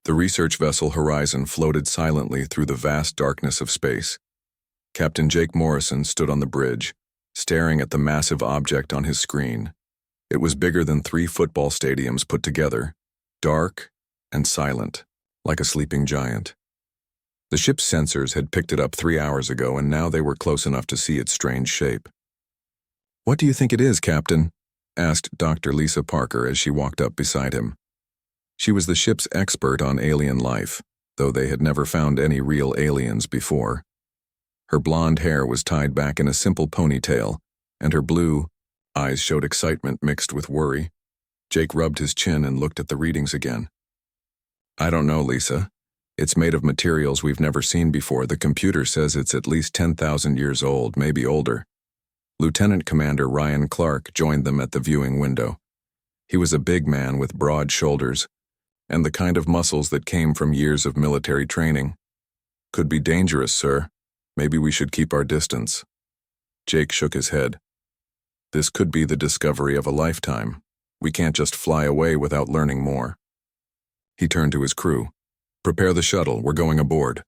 The research vessel Horizon floated silently through the vast darkness of space. Captain Jake Morrison stood on the bridge, staring at the massive object on his screen. It was bigger than 3 football stadiums put together, dark and silent, like a sleeping giant. The ship's sensors had picked it up 3 hours ago, and now they were close enough to see its strange shape. "What do you think it is, Captain?" asked Dr. Lisa Parker as she walked up beside him. She was the ship's expert on alien life, though they had never found any real aliens before. Her blonde hair was tied back in a simple ponytail, and her blue eyes showed excitement mixed with worry. Jake rubbed his chin and looked at the readings again. "I don't know, Lisa. It's made of materials we've never seen before. The computer says it's at least 10,000 years old, maybe older." Lieutenant Commander Ryan Clark joined them at the viewing window. He was a big man with broad shoulders and the kind of muscles that came from years of military training. "Could be dangerous, sir. Maybe we should keep our distance." Jake shook his head. "This could be the discovery of a lifetime. We can't just fly away without learning more." He turned to his crew. "Prepare the shuttle, we're going aboard."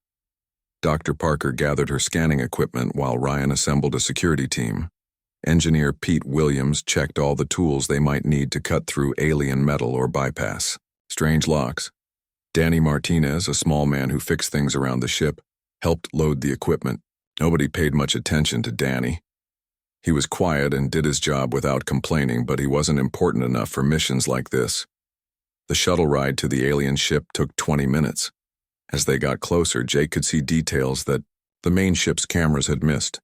Dr. Parker gathered her scanning equipment while Ryan assembled a security team. Engineer Pete Williams checked all the tools they might need to cut through alien metal or bypass strange locks. Danny Martinez, a small man who fixed things around the ship, helped load the equipment. Nobody paid much attention to Danny. He was quiet and did his job without complaining, but he wasn't important enough for missions like this. The shuttle ride to the alien ship took 20 minutes. As they got closer, Jake could see details that the main ship's cameras had missed.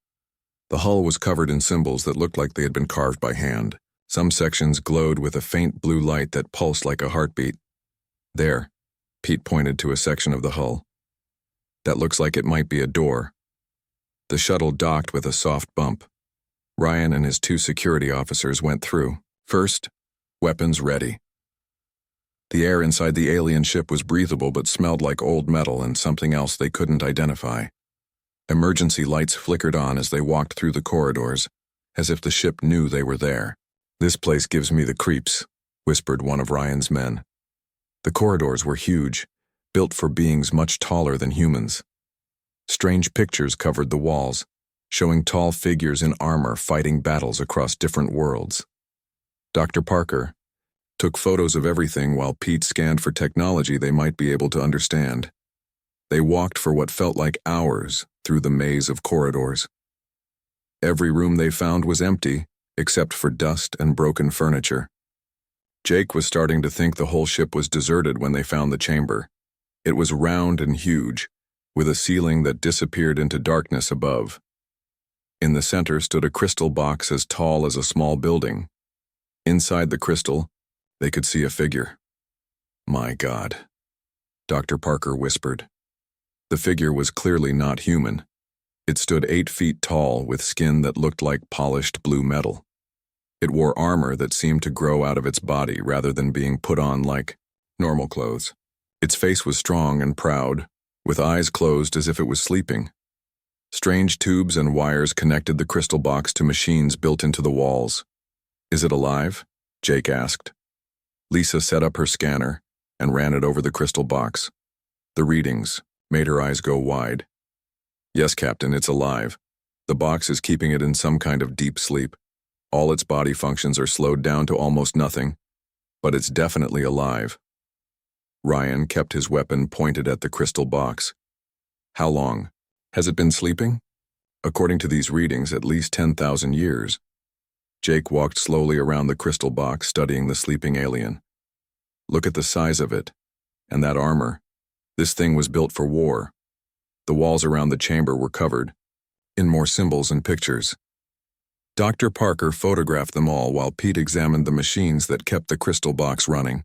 The hull was covered in symbols that looked like they had been carved by hand. Some sections glowed with a faint blue light that pulsed like a heartbeat. "There," Pete pointed to a section of the hull. "That looks like it might be a door." The shuttle docked with a soft bump. Ryan and his 2 security officers went through. First, weapons ready. The air inside the alien ship was breathable but smelled like old metal and something else they couldn't identify. Emergency lights flickered on as they walked through the corridors, as if the ship knew they were there. "This place gives me the creeps," whispered one of Ryan's men. The corridors were huge, built for beings much taller than humans. Strange pictures covered the walls, showing tall figures in armor fighting battles across different worlds. Dr. Parker took photos of everything while Pete scanned for technology they might be able to understand. They walked for what felt like hours through the maze of corridors. Every room they found was empty, except for dust and broken furniture. Jake was starting to think the whole ship was deserted when they found the chamber. It was round and huge, with a ceiling that disappeared into darkness above. In the center stood a crystal box as tall as a small building. Inside the crystal, they could see a figure. "My God," Dr. Parker whispered. The figure was clearly not human. It stood 8 feet tall with skin that looked like polished blue metal. It wore armor that seemed to grow out of its body rather than being put on like normal clothes. Its face was strong and proud, with eyes closed as if it was sleeping. Strange tubes and wires connected the crystal box to machines built into the walls. "Is it alive?" Jake asked. Lisa set up her scanner and ran it over the crystal box. The readings made her eyes go wide. "Yes, Captain, it's alive. The box is keeping it in some kind of deep sleep. All its body functions are slowed down to almost nothing, but it's definitely alive." Ryan kept his weapon pointed at the crystal box. "How long? Has it been sleeping?" "According to these readings, at least 10,000 years. Jake walked slowly around the crystal box, studying the sleeping alien. "Look at the size of it. And that armor. This thing was built for war." The walls around the chamber were covered in more symbols and pictures. Dr. Parker photographed them all while Pete examined the machines that kept the crystal box running.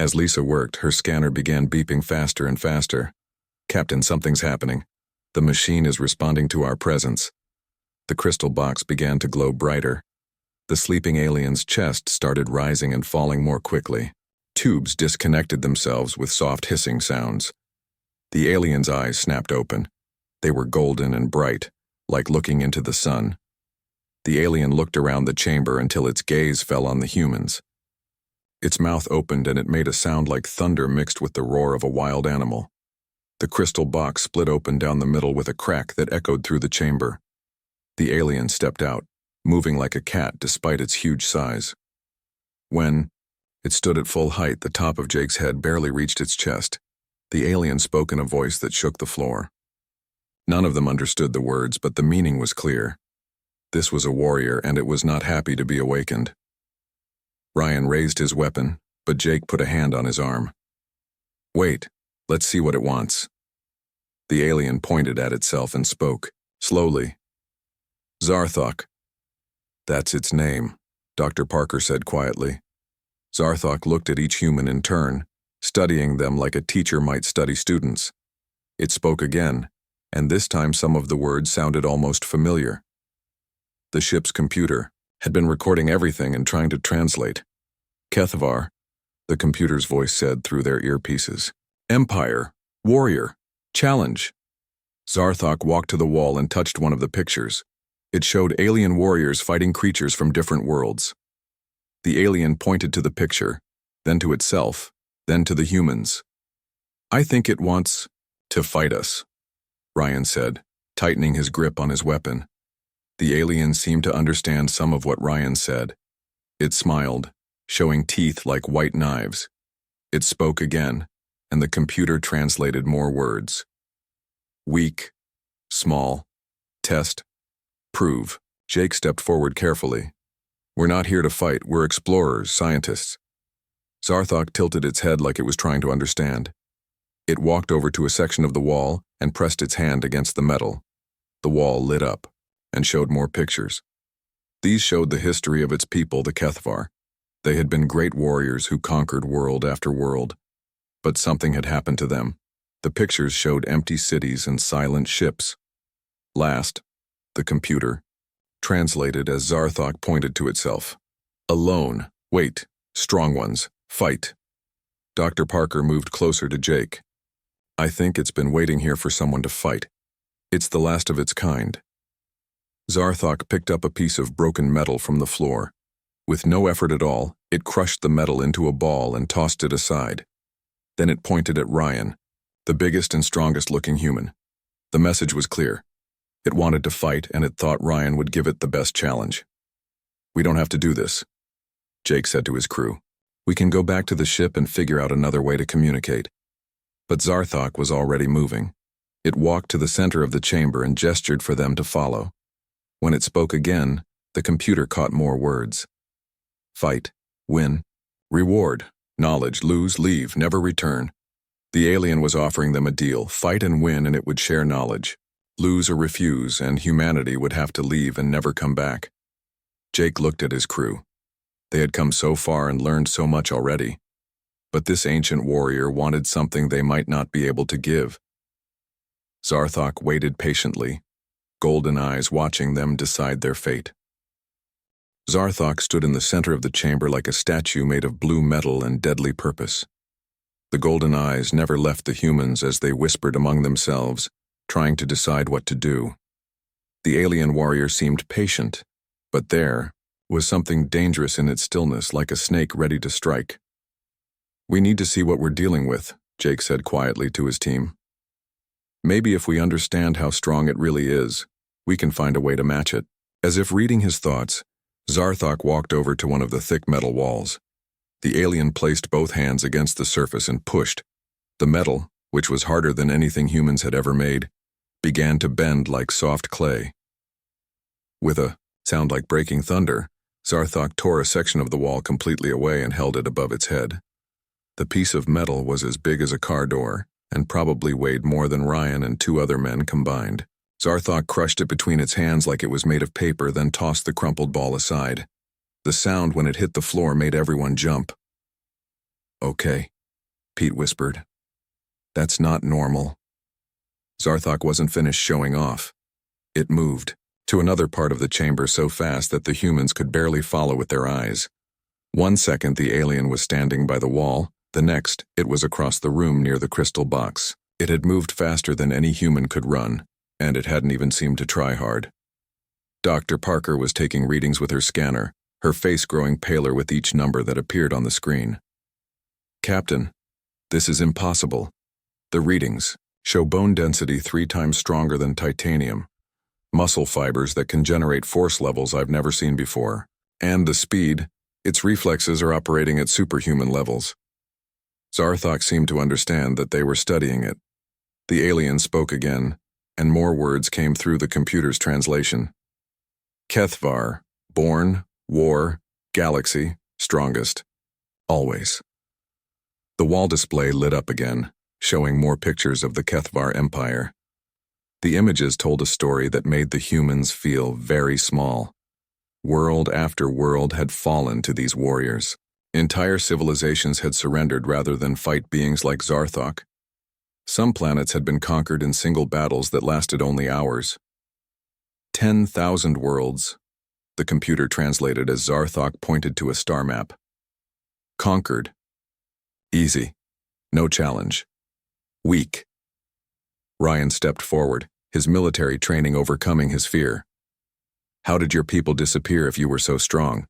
As Lisa worked, her scanner began beeping faster and faster. "Captain, something's happening. The machine is responding to our presence." The crystal box began to glow brighter. The sleeping alien's chest started rising and falling more quickly. Tubes disconnected themselves with soft hissing sounds. The alien's eyes snapped open. They were golden and bright, like looking into the sun. The alien looked around the chamber until its gaze fell on the humans. Its mouth opened and it made a sound like thunder mixed with the roar of a wild animal. The crystal box split open down the middle with a crack that echoed through the chamber. The alien stepped out, moving like a cat despite its huge size. When it stood at full height, the top of Jake's head barely reached its chest. The alien spoke in a voice that shook the floor. None of them understood the words, but the meaning was clear. This was a warrior, and it was not happy to be awakened. Ryan raised his weapon, but Jake put a hand on his arm. "Wait, let's see what it wants." The alien pointed at itself and spoke, slowly. "Zarthok." "That's its name," Dr. Parker said quietly. Zarthok looked at each human in turn, studying them like a teacher might study students. It spoke again, and this time some of the words sounded almost familiar. The ship's computer had been recording everything and trying to translate. "Kethavar," the computer's voice said through their earpieces. "Empire, warrior, challenge." Zarthok walked to the wall and touched one of the pictures. It showed alien warriors fighting creatures from different worlds. The alien pointed to the picture, then to itself, then to the humans. "I think it wants to fight us," Ryan said, tightening his grip on his weapon. The alien seemed to understand some of what Ryan said. It smiled, showing teeth like white knives. It spoke again, and the computer translated more words. "Weak, small, test, prove." Jake stepped forward carefully. "We're not here to fight, we're explorers, scientists." Zarthok tilted its head like it was trying to understand. It walked over to a section of the wall and pressed its hand against the metal. The wall lit up and showed more pictures. These showed the history of its people, the Kethavar. They had been great warriors who conquered world after world. But something had happened to them. The pictures showed empty cities and silent ships. Last, the computer translated as Zarthok pointed to itself. "Alone, wait, strong ones, fight." Dr. Parker moved closer to Jake. "I think it's been waiting here for someone to fight. It's the last of its kind." Zarthok picked up a piece of broken metal from the floor. With no effort at all, it crushed the metal into a ball and tossed it aside. Then it pointed at Ryan, the biggest and strongest-looking human. The message was clear. It wanted to fight, and it thought Ryan would give it the best challenge. "We don't have to do this," Jake said to his crew. "We can go back to the ship and figure out another way to communicate." But Zarthok was already moving. It walked to the center of the chamber and gestured for them to follow. When it spoke again, the computer caught more words. "Fight, win, reward, knowledge, lose, leave, never return." The alien was offering them a deal: fight and win, and it would share knowledge. Lose or refuse, and humanity would have to leave and never come back. Jake looked at his crew. They had come so far and learned so much already. But this ancient warrior wanted something they might not be able to give. Zarthok waited patiently, golden eyes watching them decide their fate. Zarthok stood in the center of the chamber like a statue made of blue metal and deadly purpose. The golden eyes never left the humans as they whispered among themselves, trying to decide what to do. The alien warrior seemed patient, but there was something dangerous in its stillness, like a snake ready to strike. "We need to see what we're dealing with," Jake said quietly to his team. "Maybe if we understand how strong it really is, we can find a way to match it." As if reading his thoughts, Zarthok walked over to one of the thick metal walls. The alien placed both hands against the surface and pushed. The metal, which was harder than anything humans had ever made, began to bend like soft clay. With a sound like breaking thunder, Zarthok tore a section of the wall completely away and held it above its head. The piece of metal was as big as a car door, and probably weighed more than Ryan and 2 other men combined. Zarthok crushed it between its hands like it was made of paper, then tossed the crumpled ball aside. The sound when it hit the floor made everyone jump. "Okay," Pete whispered. "That's not normal." Zarthok wasn't finished showing off. It moved to another part of the chamber so fast that the humans could barely follow with their eyes. One second the alien was standing by the wall, the next it was across the room near the crystal box. It had moved faster than any human could run, and it hadn't even seemed to try hard. Dr. Parker was taking readings with her scanner, her face growing paler with each number that appeared on the screen. "Captain, this is impossible. The readings show bone density 3 times stronger than titanium, muscle fibers that can generate force levels I've never seen before, and the speed, its reflexes are operating at superhuman levels." Zarthok seemed to understand that they were studying it. The alien spoke again, and more words came through the computer's translation. "Kethvar, born, war, galaxy, strongest, always." The wall display lit up again, showing more pictures of the Kethvar Empire. The images told a story that made the humans feel very small. World after world had fallen to these warriors. Entire civilizations had surrendered rather than fight beings like Zarthok. Some planets had been conquered in single battles that lasted only hours. 10,000 worlds, the computer translated as Zarthok pointed to a star map. Conquered. Easy. No challenge. Weak. Ryan stepped forward, his military training overcoming his fear. "How did your people disappear if you were so strong?"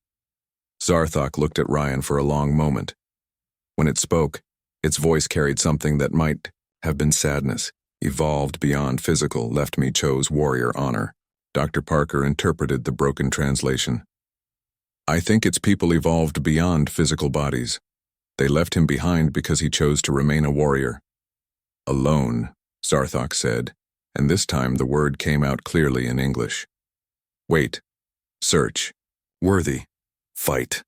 Zarthok looked at Ryan for a long moment. When it spoke, its voice carried something that might have been sadness. "Evolved beyond physical, left me chose warrior honor." Dr. Parker interpreted the broken translation. "I think its people evolved beyond physical bodies. They left him behind because he chose to remain a warrior." "Alone," Zarthok said, and this time the word came out clearly in English. "Wait. Search. Worthy. Fight."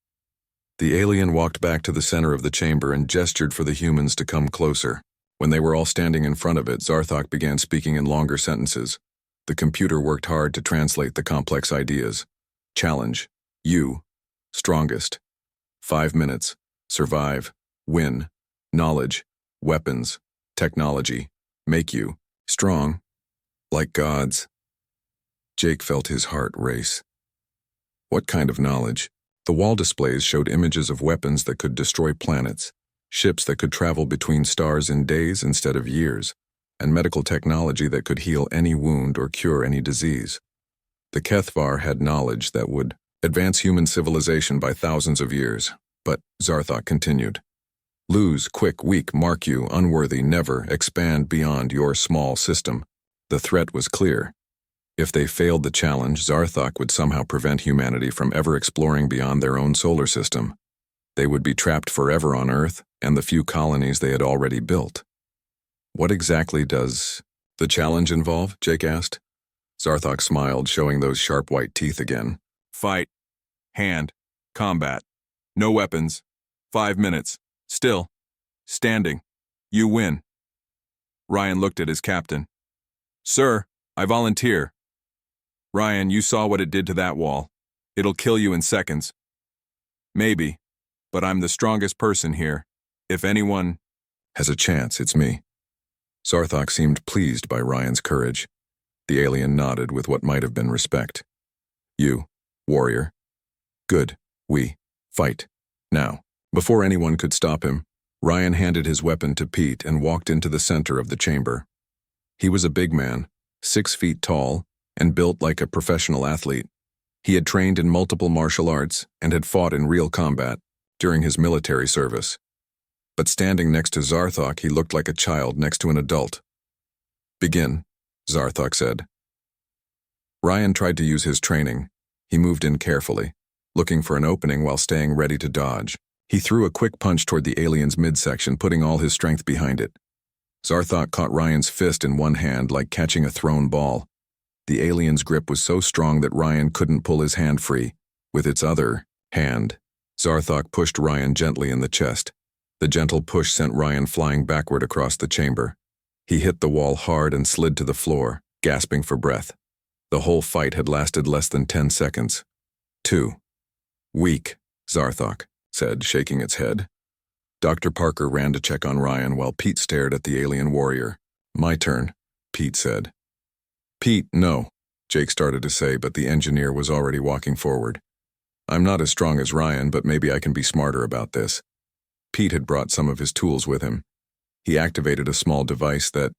The alien walked back to the center of the chamber and gestured for the humans to come closer. When they were all standing in front of it, Zarthok began speaking in longer sentences. The computer worked hard to translate the complex ideas. Challenge. You. Strongest. 5 minutes. Survive. Win. Knowledge. Weapons. Technology. Make you. Strong. Like gods. Jake felt his heart race. What kind of knowledge? The wall displays showed images of weapons that could destroy planets, ships that could travel between stars in days instead of years, and medical technology that could heal any wound or cure any disease. The Kethvar had knowledge that would advance human civilization by thousands of years, but Zarthok continued. Lose, quick, weak, mark you, unworthy, never, expand beyond your small system. The threat was clear. If they failed the challenge, Zarthok would somehow prevent humanity from ever exploring beyond their own solar system. They would be trapped forever on Earth and the few colonies they had already built. What exactly does the challenge involve? Jake asked. Zarthok smiled, showing those sharp white teeth again. Fight. Hand. Combat. No weapons. 5 minutes. Still. Standing. You win. Ryan looked at his captain. Sir, I volunteer. Ryan, you saw what it did to that wall. It'll kill you in seconds. Maybe, but I'm the strongest person here. If anyone has a chance, it's me. Zarthok seemed pleased by Ryan's courage. The alien nodded with what might have been respect. You, warrior. Good. We fight. Now. Before anyone could stop him, Ryan handed his weapon to Pete and walked into the center of the chamber. He was a big man, 6 feet tall, and built like a professional athlete. He had trained in multiple martial arts and had fought in real combat during his military service. But standing next to Zarthok, he looked like a child next to an adult. Begin, Zarthok said. Ryan tried to use his training. He moved in carefully, looking for an opening while staying ready to dodge. He threw a quick punch toward the alien's midsection, putting all his strength behind it. Zarthok caught Ryan's fist in one hand like catching a thrown ball. The alien's grip was so strong that Ryan couldn't pull his hand free. With its other hand, Zarthok pushed Ryan gently in the chest. The gentle push sent Ryan flying backward across the chamber. He hit the wall hard and slid to the floor, gasping for breath. The whole fight had lasted less than 10 seconds. 2. Weak, Zarthok said, shaking its head. Dr. Parker ran to check on Ryan while Pete stared at the alien warrior. My turn, Pete said. Pete, no, Jake started to say, but the engineer was already walking forward. I'm not as strong as Ryan, but maybe I can be smarter about this. Pete had brought some of his tools with him. He activated a small device that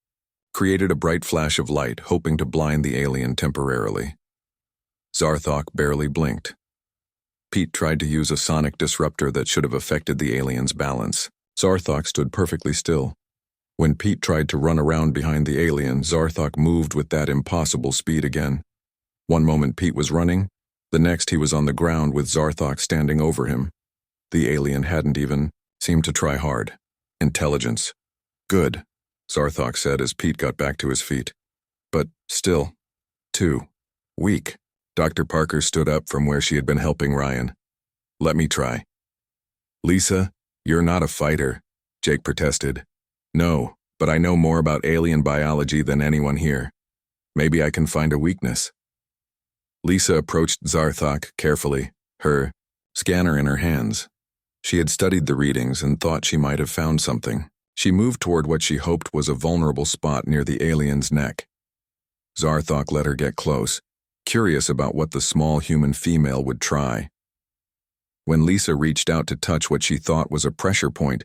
created a bright flash of light, hoping to blind the alien temporarily. Zarthok barely blinked. Pete tried to use a sonic disruptor that should have affected the alien's balance. Zarthok stood perfectly still. When Pete tried to run around behind the alien, Zarthok moved with that impossible speed again. One moment Pete was running, the next he was on the ground with Zarthok standing over him. The alien hadn't even seemed to try hard. Intelligence. Good, Zarthok said as Pete got back to his feet. But still, too weak. Dr. Parker stood up from where she had been helping Ryan. Let me try. Lisa, you're not a fighter, Jake protested. No, but I know more about alien biology than anyone here. Maybe I can find a weakness. Lisa approached Zarthok carefully, her scanner in her hands. She had studied the readings and thought she might have found something. She moved toward what she hoped was a vulnerable spot near the alien's neck. Zarthok let her get close, curious about what the small human female would try. When Lisa reached out to touch what she thought was a pressure point,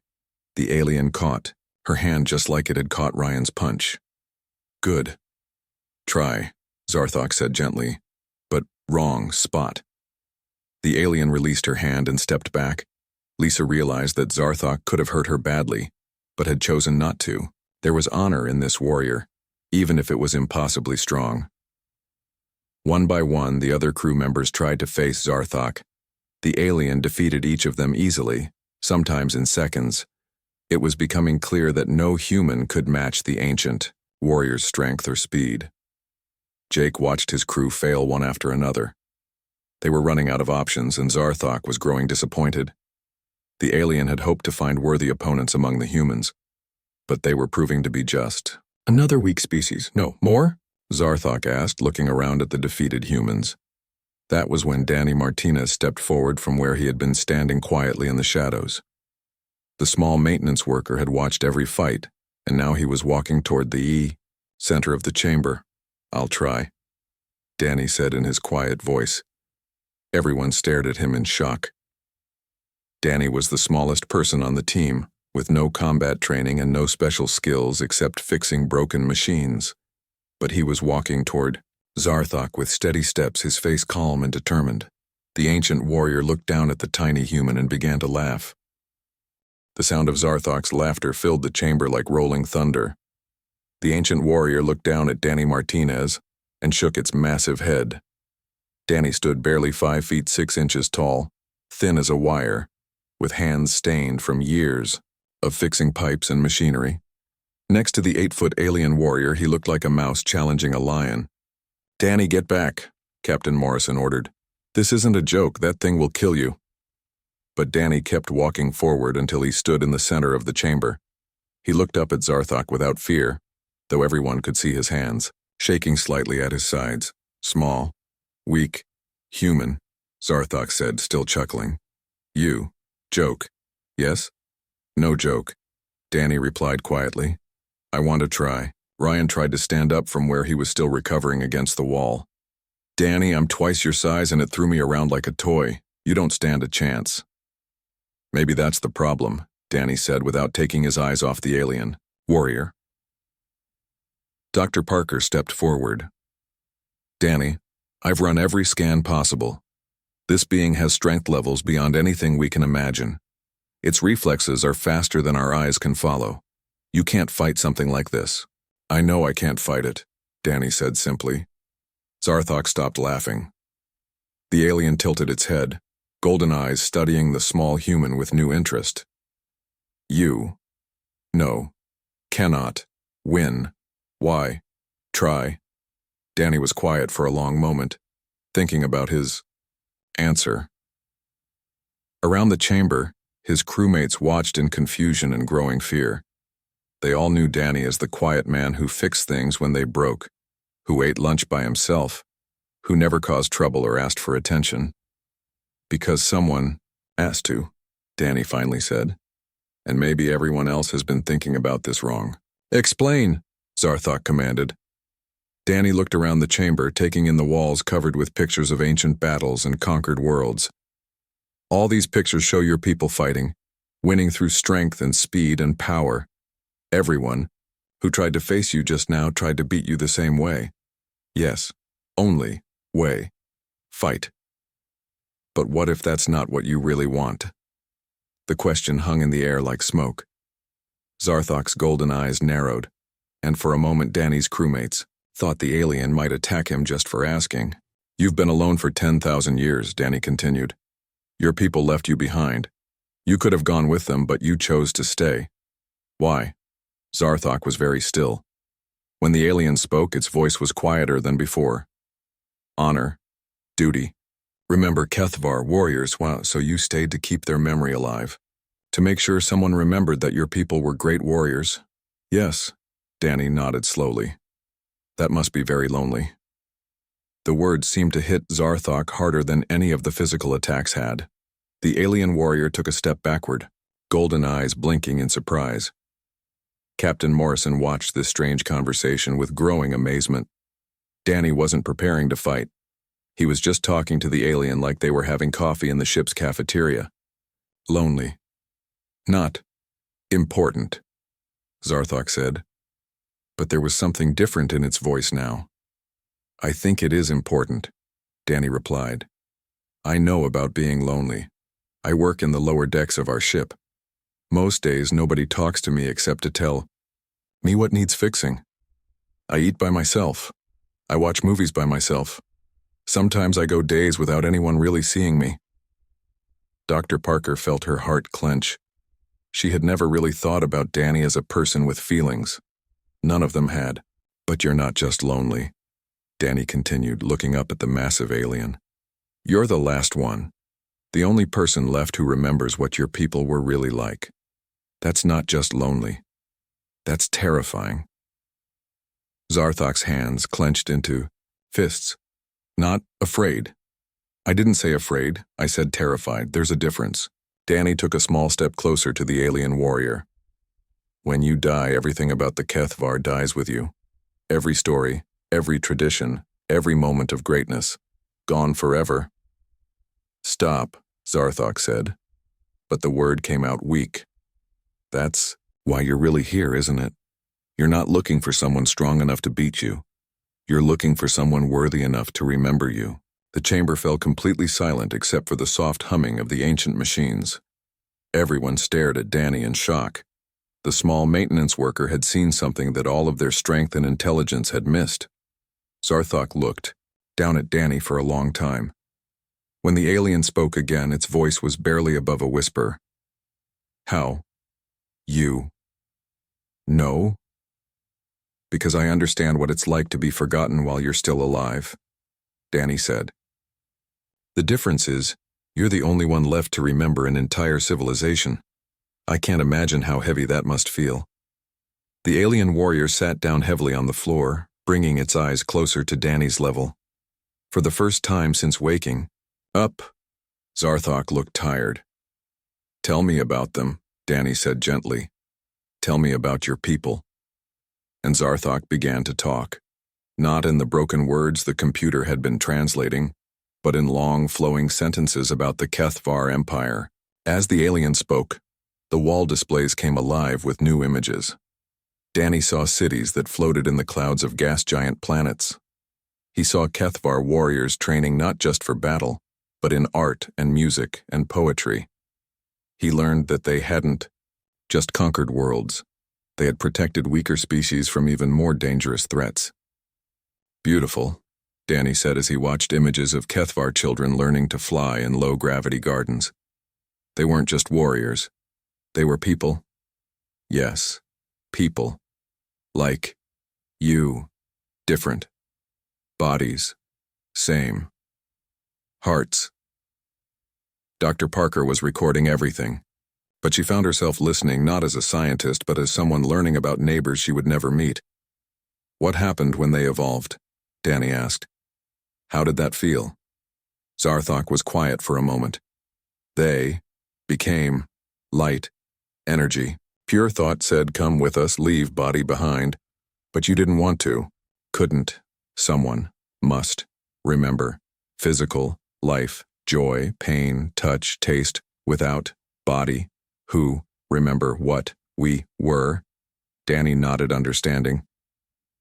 the alien caught, her hand just like it had caught Ryan's punch. Good. Try, Zarthok said gently, but wrong spot. The alien released her hand and stepped back. Lisa realized that Zarthok could have hurt her badly, but had chosen not to. There was honor in this warrior, even if it was impossibly strong. One by one, the other crew members tried to face Zarthok. The alien defeated each of them easily, sometimes in seconds. It was becoming clear that no human could match the ancient warrior's strength or speed. Jake watched his crew fail one after another. They were running out of options, and Zarthok was growing disappointed. The alien had hoped to find worthy opponents among the humans, but they were proving to be just another weak species. No, more? Zarthok asked, looking around at the defeated humans. That was when Danny Martinez stepped forward from where he had been standing quietly in the shadows. The small maintenance worker had watched every fight, and now he was walking toward the center of the chamber. I'll try, Danny said in his quiet voice. Everyone stared at him in shock. Danny was the smallest person on the team, with no combat training and no special skills except fixing broken machines. But he was walking toward Zarthok with steady steps, his face calm and determined. The ancient warrior looked down at the tiny human and began to laugh. The sound of Zarthok's laughter filled the chamber like rolling thunder. The ancient warrior looked down at Danny Martinez and shook its massive head. Danny stood barely 5 feet 6 inches tall, thin as a wire, with hands stained from years of fixing pipes and machinery. Next to the 8-foot alien warrior, he looked like a mouse challenging a lion. Danny, get back, Captain Morrison ordered. This isn't a joke, that thing will kill you. But Danny kept walking forward until he stood in the center of the chamber. He looked up at Zarthok without fear, though everyone could see his hands, shaking slightly at his sides. Small, weak, human, Zarthok said, still chuckling. You. Joke. Yes? No joke, Danny replied quietly. I want to try. Ryan tried to stand up from where he was still recovering against the wall. Danny, I'm twice your size and it threw me around like a toy. You don't stand a chance. Maybe that's the problem, Danny said without taking his eyes off the alien. Warrior. Dr. Parker stepped forward. Danny, I've run every scan possible. This being has strength levels beyond anything we can imagine. Its reflexes are faster than our eyes can follow. You can't fight something like this. I know I can't fight it, Danny said simply. Zarthok stopped laughing. The alien tilted its head, golden eyes studying the small human with new interest. You. No. Cannot. Win. Why? Try. Danny was quiet for a long moment, thinking about his answer. Around the chamber, his crewmates watched in confusion and growing fear. They all knew Danny as the quiet man who fixed things when they broke, who ate lunch by himself, who never caused trouble or asked for attention. Because someone asked to, Danny finally said. And maybe everyone else has been thinking about this wrong. Explain, Zarthok commanded. Danny looked around the chamber, taking in the walls covered with pictures of ancient battles and conquered worlds. All these pictures show your people fighting, winning through strength and speed and power. Everyone who tried to face you just now tried to beat you the same way. Yes, only way. Fight. But what if that's not what you really want? The question hung in the air like smoke. Zarthok's golden eyes narrowed, and for a moment Danny's crewmates thought the alien might attack him just for asking. You've been alone for 10,000 years, Danny continued. Your people left you behind. You could have gone with them, but you chose to stay. Why? Zarthok was very still. When the alien spoke, its voice was quieter than before. Honor. Duty. Remember Kethvar warriors, wow, so you stayed to keep their memory alive. To make sure someone remembered that your people were great warriors? Yes, Danny nodded slowly. That must be very lonely. The words seemed to hit Zarthok harder than any of the physical attacks had. The alien warrior took a step backward, golden eyes blinking in surprise. Captain Morrison watched this strange conversation with growing amazement. Danny wasn't preparing to fight. He was just talking to the alien like they were having coffee in the ship's cafeteria. Lonely. Not important, Zarthok said. But there was something different in its voice now. I think it is important, Danny replied. I know about being lonely. I work in the lower decks of our ship. Most days nobody talks to me except to tell me what needs fixing. I eat by myself. I watch movies by myself. Sometimes I go days without anyone really seeing me. Dr. Parker felt her heart clench. She had never really thought about Danny as a person with feelings. None of them had. But you're not just lonely, Danny continued, looking up at the massive alien. You're the last one. The only person left who remembers what your people were really like. That's not just lonely. That's terrifying. Zarthok's hands clenched into fists. Not afraid. I didn't say afraid, I said terrified. There's a difference. Danny took a small step closer to the alien warrior. When you die, everything about the Kethvar dies with you. Every story, every tradition, every moment of greatness. Gone forever. Stop, Zarthok said. But the word came out weak. That's why you're really here, isn't it? You're not looking for someone strong enough to beat you. You're looking for someone worthy enough to remember you. The chamber fell completely silent except for the soft humming of the ancient machines. Everyone stared at Danny in shock. The small maintenance worker had seen something that all of their strength and intelligence had missed. Zarthok looked down at Danny for a long time. When the alien spoke again, its voice was barely above a whisper. How? You? No? Because I understand what it's like to be forgotten while you're still alive, Danny said. The difference is, you're the only one left to remember an entire civilization. I can't imagine how heavy that must feel. The alien warrior sat down heavily on the floor, bringing its eyes closer to Danny's level. For the first time since waking, up, Zarthok looked tired. Tell me about them, Danny said gently. Tell me about your people. And Zarthok began to talk, not in the broken words the computer had been translating, but in long, flowing sentences about the Kethvar Empire. As the alien spoke, the wall displays came alive with new images. Danny saw cities that floated in the clouds of gas giant planets. He saw Kethvar warriors training not just for battle, but in art and music and poetry. He learned that they hadn't just conquered worlds. They had protected weaker species from even more dangerous threats. Beautiful, Danny said as he watched images of Kethvar children learning to fly in low-gravity gardens. They weren't just warriors. They were people. Yes, people. Like you. Different. Bodies. Same. Hearts. Dr. Parker was recording everything, but she found herself listening not as a scientist but as someone learning about neighbors she would never meet. What happened when they evolved? Danny asked. How did that feel? Zarthok was quiet for a moment. They became light, energy. Pure thought said, come with us, leave body behind. But you didn't want to. Couldn't. Someone must remember. Physical, life, joy, pain, touch, taste, without, body. Who, remember what, we were? Danny nodded, understanding.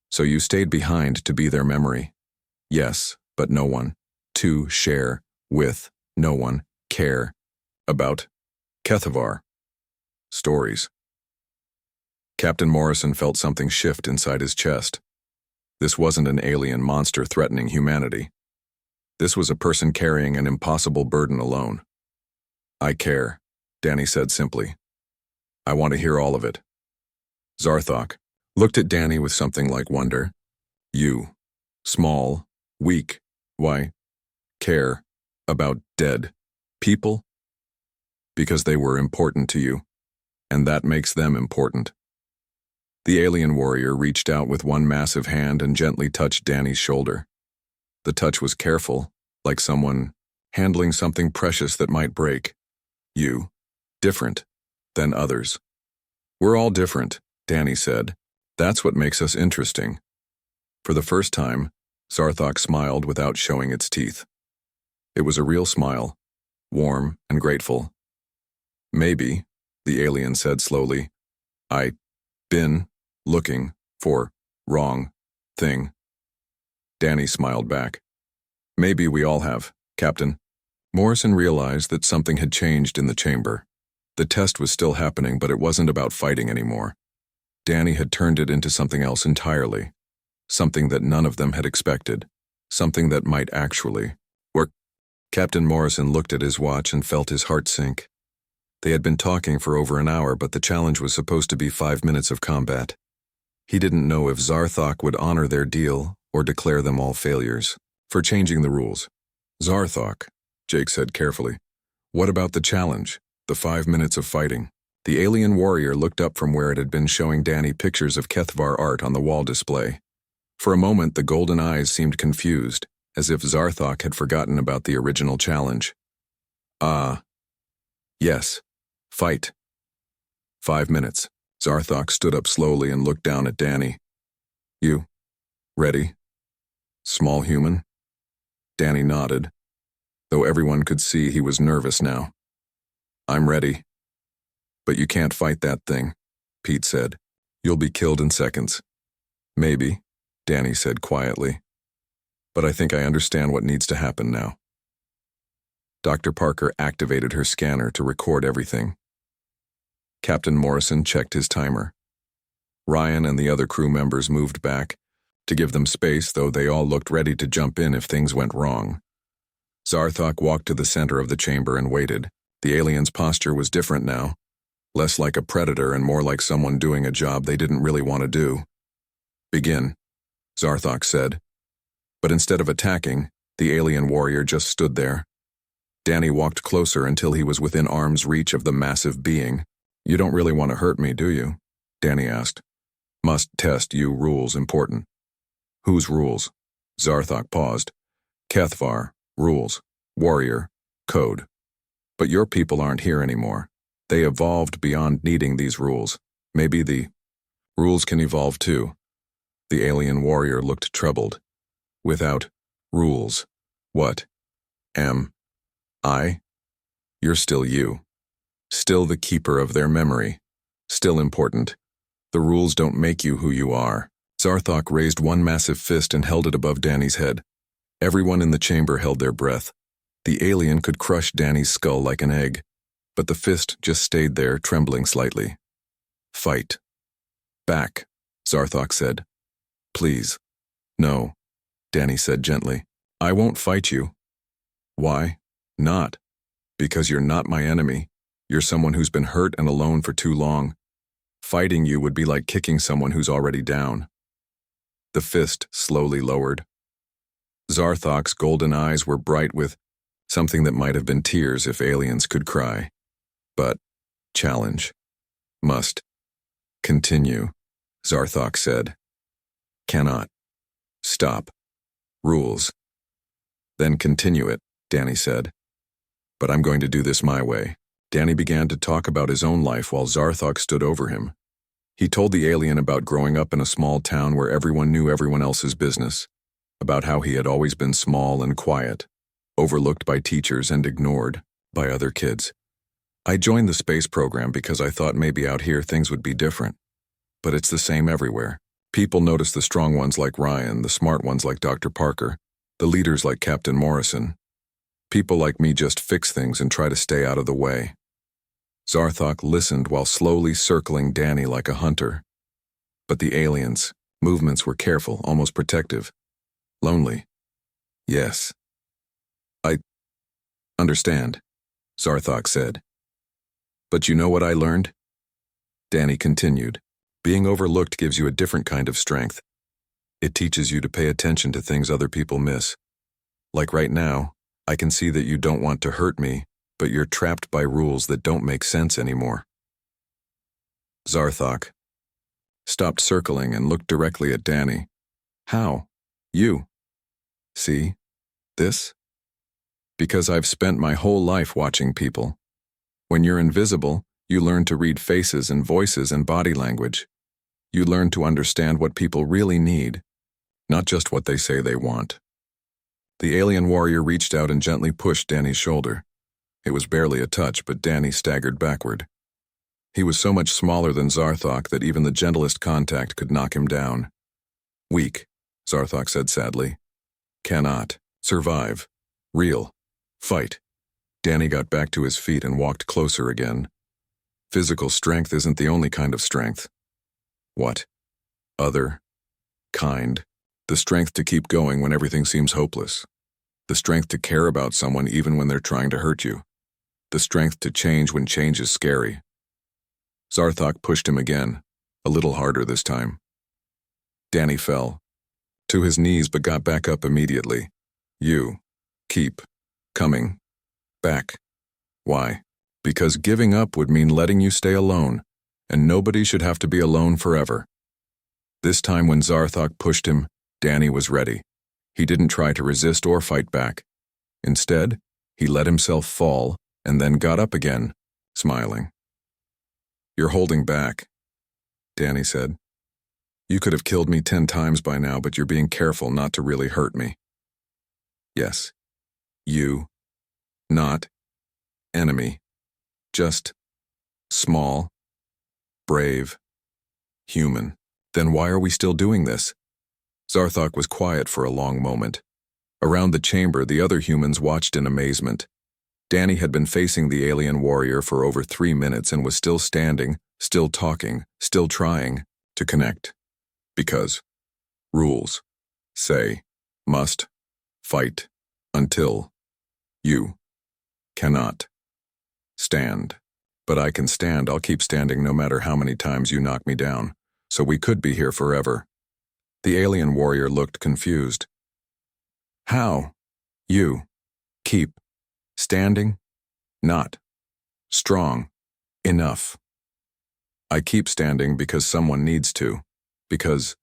So you stayed behind to be their memory. Yes, but no one. To share with no one care about HFY Stories. Captain Morrison felt something shift inside his chest. This wasn't an alien monster threatening humanity. This was a person carrying an impossible burden alone. I care, Danny said simply. I want to hear all of it. Zarthok looked at Danny with something like wonder. You, small, weak, why care about dead people? Because they were important to you, and that makes them important. The alien warrior reached out with one massive hand and gently touched Danny's shoulder. The touch was careful, like someone handling something precious that might break. You, different than others. We're all different, Danny said. That's what makes us interesting. For the first time, Zarthok smiled without showing its teeth. It was a real smile, warm and grateful. Maybe, the alien said slowly, I been looking for wrong thing. Danny smiled back. Maybe we all have, Captain. Morrison realized that something had changed in the chamber. The test was still happening, but it wasn't about fighting anymore. Danny had turned it into something else entirely. Something that none of them had expected. Something that might actually work. Captain Morrison looked at his watch and felt his heart sink. They had been talking for over an hour, but the challenge was supposed to be 5 minutes of combat. He didn't know if Zarthok would honor their deal or declare them all failures for changing the rules. Zarthok, Jake said carefully. What about the challenge, the 5 minutes of fighting? The alien warrior looked up from where it had been showing Danny pictures of HFY art on the wall display. For a moment, the golden eyes seemed confused, as if Zarthok had forgotten about the original challenge. Yes. Fight. 5 minutes. Zarthok stood up slowly and looked down at Danny. You ready? Small human? Danny nodded, though everyone could see he was nervous now. I'm ready. But you can't fight that thing, Pete said. You'll be killed in seconds. Maybe, Danny said quietly. But I think I understand what needs to happen now. Dr. Parker activated her scanner to record everything. Captain Morrison checked his timer. Ryan and the other crew members moved back to give them space, though they all looked ready to jump in if things went wrong. Zarthok walked to the center of the chamber and waited. The alien's posture was different now, less like a predator and more like someone doing a job they didn't really want to do. Begin, Zarthok said. But instead of attacking, the alien warrior just stood there. Danny walked closer until he was within arm's reach of the massive being. You don't really want to hurt me, do you? Danny asked. Must test you rules important. Whose rules? Zarthok paused. HFY, rules, warrior, code. But your people aren't here anymore. They evolved beyond needing these rules. Maybe the rules can evolve too. The alien warrior looked troubled. Without rules, what am I? You're still you. Still the keeper of their memory. Still important. The rules don't make you who you are. Zarthok raised one massive fist and held it above Danny's head. Everyone in the chamber held their breath. The alien could crush Danny's skull like an egg, but the fist just stayed there, trembling slightly. Fight. Back, Zarthok said. Please. No, Danny said gently. I won't fight you. Why? Not. Because you're not my enemy. You're someone who's been hurt and alone for too long. Fighting you would be like kicking someone who's already down. The fist slowly lowered. Zarthok's golden eyes were bright with something that might have been tears if aliens could cry. But, challenge. Must. Continue, Zarthok said. Cannot. Stop. Rules. Then continue it, Danny said. But I'm going to do this my way. Danny began to talk about his own life while Zarthok stood over him. He told the alien about growing up in a small town where everyone knew everyone else's business, about how he had always been small and quiet, overlooked by teachers and ignored by other kids. I joined the space program because I thought maybe out here things would be different. But it's the same everywhere. People notice the strong ones like Ryan, the smart ones like Dr. Parker, the leaders like Captain Morrison. People like me just fix things and try to stay out of the way. Zarthok listened while slowly circling Danny like a hunter. But the aliens' movements were careful, almost protective. Lonely. Yes. I understand, Zarthok said. But you know what I learned? Danny continued. Being overlooked gives you a different kind of strength. It teaches you to pay attention to things other people miss. Like right now, I can see that you don't want to hurt me, but you're trapped by rules that don't make sense anymore. Zarthok stopped circling and looked directly at Danny. How? You? See? This? Because I've spent my whole life watching people. When you're invisible, you learn to read faces and voices and body language. You learn to understand what people really need, not just what they say they want. The alien warrior reached out and gently pushed Danny's shoulder. It was barely a touch, but Danny staggered backward. He was so much smaller than Zarthok that even the gentlest contact could knock him down. Weak, Zarthok said sadly. Cannot. Survive. Real. Fight. Danny got back to his feet and walked closer again. Physical strength isn't the only kind of strength. What? Other? Kind? The strength to keep going when everything seems hopeless. The strength to care about someone even when they're trying to hurt you. The strength to change when change is scary. Zarthok pushed him again, a little harder this time. Danny fell to his knees but got back up immediately. You keep coming back. Why? Because giving up would mean letting you stay alone, and nobody should have to be alone forever. This time when Zarthok pushed him, Danny was ready. He didn't try to resist or fight back. Instead, he let himself fall and then got up again, smiling. You're holding back, Danny said. You could have killed me 10 times by now, but you're being careful not to really hurt me. Yes. You. Not. Enemy. Just. Small. Brave. Human. Then why are we still doing this? Zarthok was quiet for a long moment. Around the chamber, the other humans watched in amazement. Danny had been facing the alien warrior for over 3 minutes and was still standing, still talking, still trying to connect. Because rules say, must, fight, until you cannot stand. But I can stand. I'll keep standing no matter how many times you knock me down, so we could be here forever. The alien warrior looked confused. How? You keep standing? Not strong enough. I keep standing because someone needs to. Because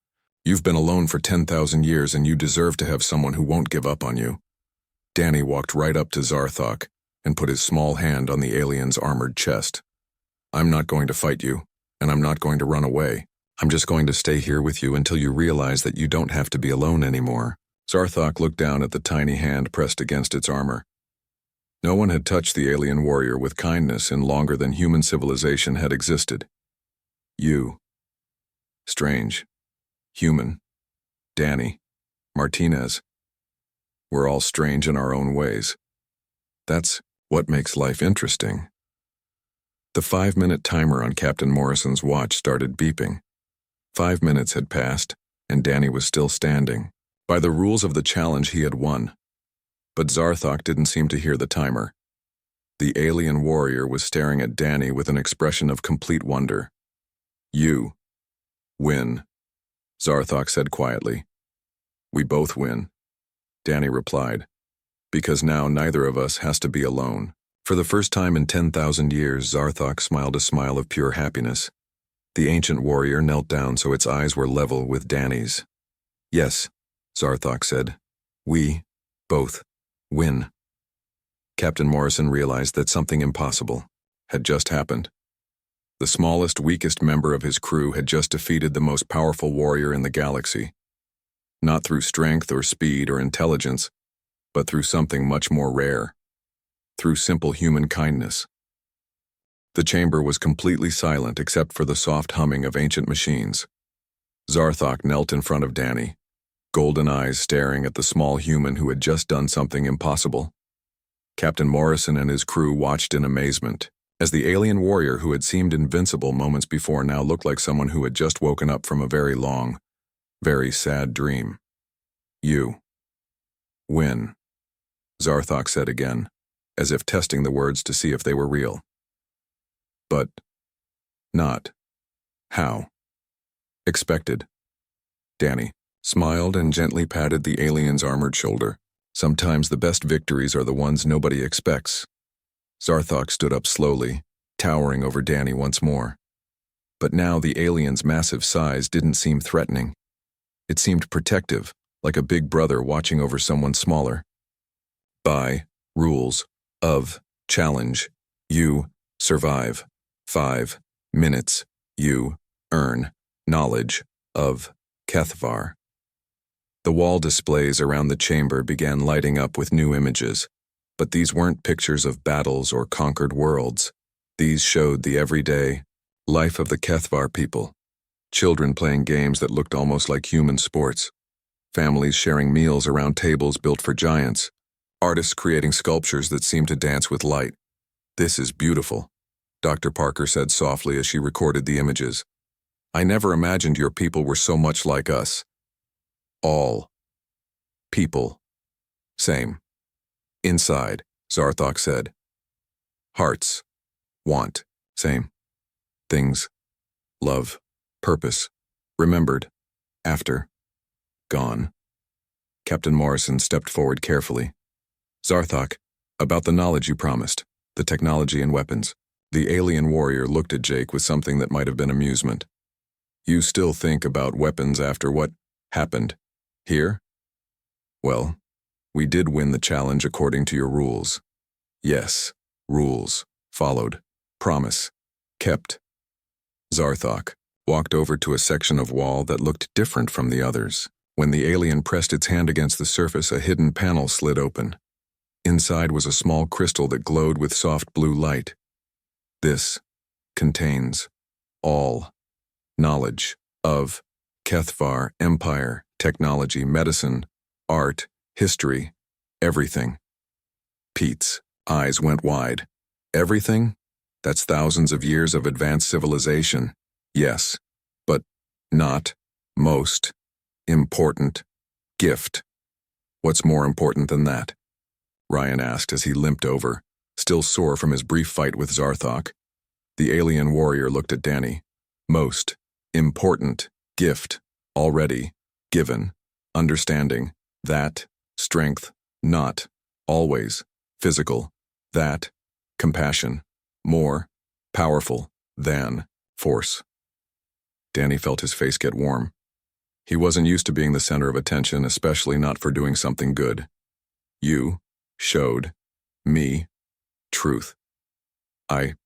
you've been alone for 10,000 years and you deserve to have someone who won't give up on you. Danny walked right up to Zarthok and put his small hand on the alien's armored chest. I'm not going to fight you, and I'm not going to run away. I'm just going to stay here with you until you realize that you don't have to be alone anymore. Zarthok looked down at the tiny hand pressed against its armor. No one had touched the alien warrior with kindness in longer than human civilization had existed. You. Strange. Human. Danny. Martinez. We're all strange in our own ways. That's what makes life interesting. The 5-minute timer on Captain Morrison's watch started beeping. 5 minutes had passed, and Danny was still standing. By the rules of the challenge, he had won. But Zarthok didn't seem to hear the timer. The alien warrior was staring at Danny with an expression of complete wonder. You win, Zarthok said quietly. We both win, Danny replied, because now neither of us has to be alone. For the first time in 10,000 years, Zarthok smiled a smile of pure happiness. The ancient warrior knelt down so its eyes were level with Danny's. Yes, Zarthok said. We both win. Captain Morrison realized that something impossible had just happened. The smallest, weakest member of his crew had just defeated the most powerful warrior in the galaxy. Not through strength or speed or intelligence, but through something much more rare. Through simple human kindness. The chamber was completely silent except for the soft humming of ancient machines. Zarthok knelt in front of Danny, golden eyes staring at the small human who had just done something impossible. Captain Morrison and his crew watched in amazement, as the alien warrior who had seemed invincible moments before now looked like someone who had just woken up from a very long, very sad dream. "You win," Zarthok said again, as if testing the words to see if they were real. "But not how expected." Danny smiled and gently patted the alien's armored shoulder. "Sometimes the best victories are the ones nobody expects." Zarthok stood up slowly, towering over Danny once more. But now the alien's massive size didn't seem threatening. It seemed protective, like a big brother watching over someone smaller. "By rules of challenge, you survive 5 minutes. You earn knowledge of Kethvar." The wall displays around the chamber began lighting up with new images, but these weren't pictures of battles or conquered worlds. These showed the everyday life of the Kethvar people. Children playing games that looked almost like human sports. Families sharing meals around tables built for giants. Artists creating sculptures that seemed to dance with light. "This is beautiful," Dr. Parker said softly as she recorded the images. "I never imagined your people were so much like us." "All people same inside," Zarthok said. "Hearts want same things, love, purpose, remembered, after, gone." Captain Morrison stepped forward carefully. "Zarthok, about the knowledge you promised, the technology and weapons." The alien warrior looked at Jake with something that might have been amusement. "You still think about weapons after what happened here? Well, we did win the challenge according to your rules." "Yes, rules, followed, promise, kept." Zarthok walked over to a section of wall that looked different from the others. When the alien pressed its hand against the surface, a hidden panel slid open. Inside was a small crystal that glowed with soft blue light. "This contains all knowledge of Kethvar Empire, technology, medicine, art, history, everything." Pete's eyes went wide. "Everything? That's thousands of years of advanced civilization." "Yes, but not most important gift." "What's more important than that?" Ryan asked as he limped over, still sore from his brief fight with Zarthok. The alien warrior looked at Danny. "Most important gift, already given, understanding, that, strength, not, always, physical, that, compassion, more, powerful, than, force." Danny felt his face get warm. He wasn't used to being the center of attention, especially not for doing something good. "You showed me truth. I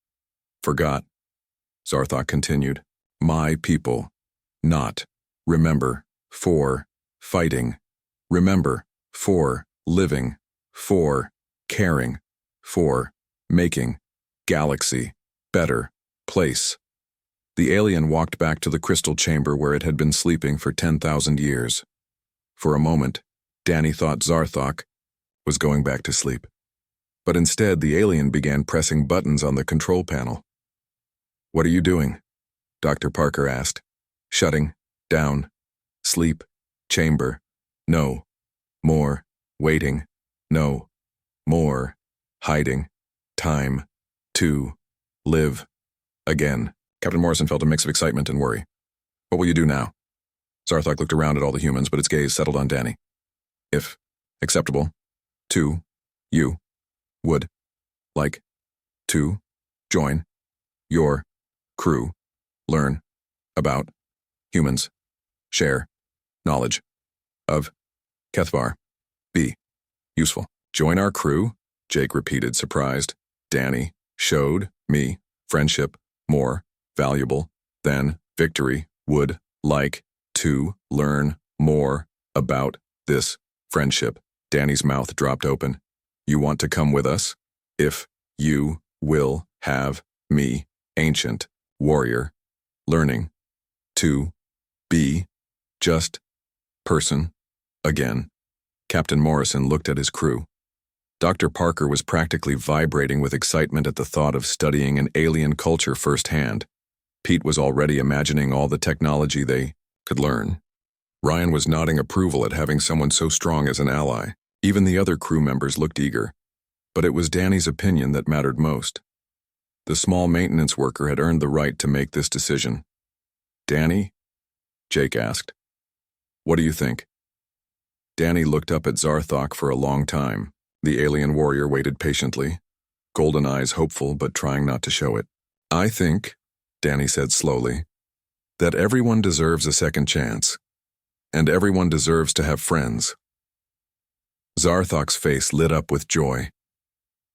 forgot," Zarthok continued. "My people, not remember, for fighting, remember, for living, for caring, for making galaxy better place." The alien walked back to the crystal chamber where it had been sleeping for 10,000 years. For a moment, Danny thought Zarthok was going back to sleep. But instead, the alien began pressing buttons on the control panel. "What are you doing?" Dr. Parker asked. "Shutting down sleep chamber. No more waiting. No more hiding. Time to live again." Captain Morrison felt a mix of excitement and worry. "What will you do now?" Zarthok looked around at all the humans, but its gaze settled on Danny. "If acceptable to you, would like to join your crew, learn about humans, share knowledge of Kethvar, be useful." "Join our crew?" Jake repeated, surprised. "Danny showed me friendship more valuable than victory. Would like to learn more about this friendship." Danny's mouth dropped open. "You want to come with us? If you will have me, ancient warrior, learning to be just person again." Captain Morrison looked at his crew. Dr. Parker was practically vibrating with excitement at the thought of studying an alien culture firsthand. Pete was already imagining all the technology they could learn. Ryan was nodding approval at having someone so strong as an ally. Even the other crew members looked eager. But it was Danny's opinion that mattered most. The small maintenance worker had earned the right to make this decision. "Danny?" Jake asked. "What do you think?" Danny looked up at Zarthok for a long time. The alien warrior waited patiently, golden eyes hopeful but trying not to show it. "I think," Danny said slowly, "that everyone deserves a second chance. And everyone deserves to have friends." Zarthok's face lit up with joy.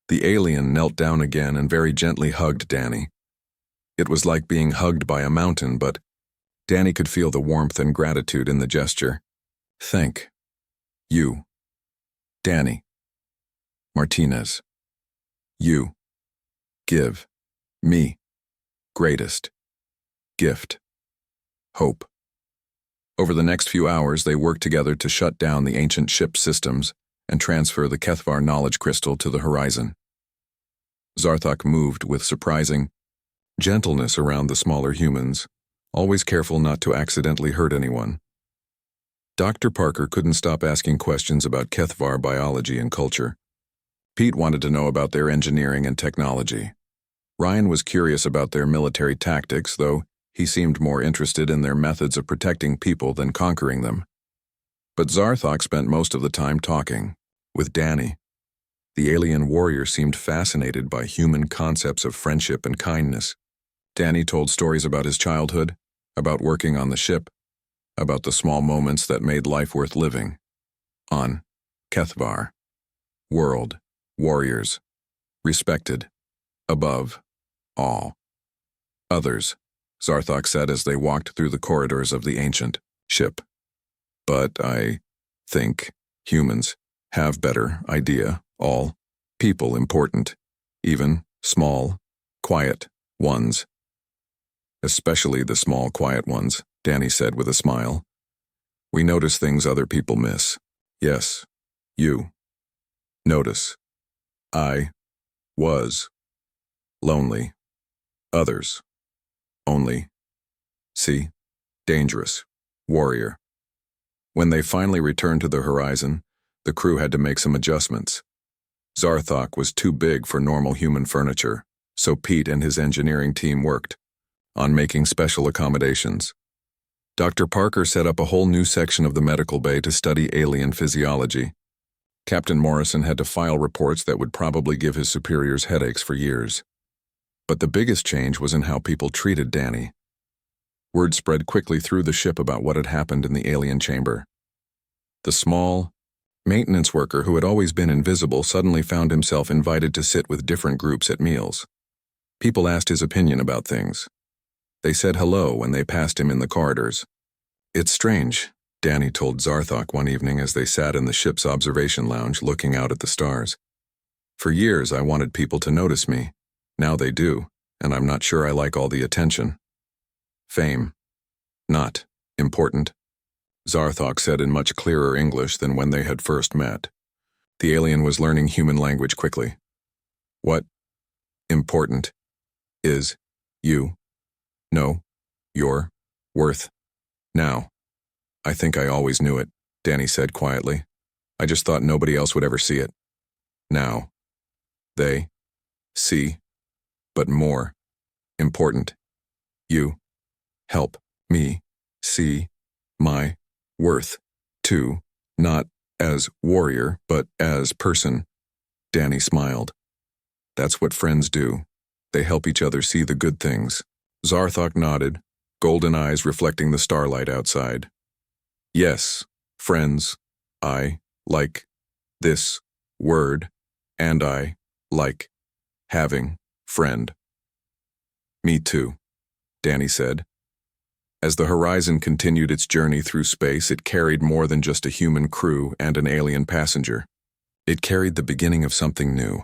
The alien knelt down again and very gently hugged Danny. It was like being hugged by a mountain, but Danny could feel the warmth and gratitude in the gesture. "Thank you, Danny Martinez. You give me greatest gift, hope." Over the next few hours, they worked together to shut down the ancient ship systems and transfer the Kethvar knowledge crystal to the horizon. Zarthok moved with surprising gentleness around the smaller humans, always careful not to accidentally hurt anyone. Dr. Parker couldn't stop asking questions about Kethvar biology and culture. Pete wanted to know about their engineering and technology. Ryan was curious about their military tactics, though he seemed more interested in their methods of protecting people than conquering them. But Zarthok spent most of the time talking with Danny. The alien warrior seemed fascinated by human concepts of friendship and kindness. Danny told stories about his childhood, about working on the ship, about the small moments that made life worth living. On Kethvar, world, warriors, respected, above, all. Others, Zarthok said as they walked through the corridors of the ancient ship. But I think humans have better idea, all people important, even small, quiet ones. Especially the small, quiet ones, Danny said with a smile. We notice things other people miss. Yes, you notice. I was lonely. Others only see dangerous warrior. When they finally returned to the horizon, the crew had to make some adjustments. Zarthok was too big for normal human furniture, so Pete and his engineering team worked on making special accommodations. Dr. Parker set up a whole new section of the medical bay to study alien physiology. Captain Morrison had to file reports that would probably give his superiors headaches for years. But the biggest change was in how people treated Danny. Word spread quickly through the ship about what had happened in the alien chamber. The small maintenance worker who had always been invisible suddenly found himself invited to sit with different groups at meals. People asked his opinion about things. They said hello when they passed him in the corridors. It's strange, Danny told Zarthok one evening as they sat in the ship's observation lounge looking out at the stars. For years I wanted people to notice me. Now they do, and I'm not sure I like all the attention. Fame. Not important, Zarthok said in much clearer English than when they had first met. The alien was learning human language quickly. What important is you know your worth now. I think I always knew it, Danny said quietly. I just thought nobody else would ever see it. Now. They see. But more important. You help me see my worth, too, not as warrior, but as person. Danny smiled. That's what friends do. They help each other see the good things. Zarthok nodded, golden eyes reflecting the starlight outside. Yes, friends. I like this word, and I like having friend. Me too, Danny said. As the horizon continued its journey through space, it carried more than just a human crew and an alien passenger. It carried the beginning of something new.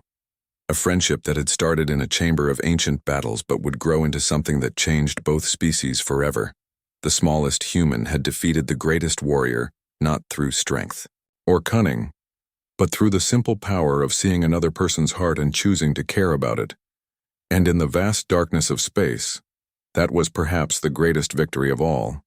A friendship that had started in a chamber of ancient battles but would grow into something that changed both species forever. The smallest human had defeated the greatest warrior, not through strength or cunning, but through the simple power of seeing another person's heart and choosing to care about it. And in the vast darkness of space, that was perhaps the greatest victory of all.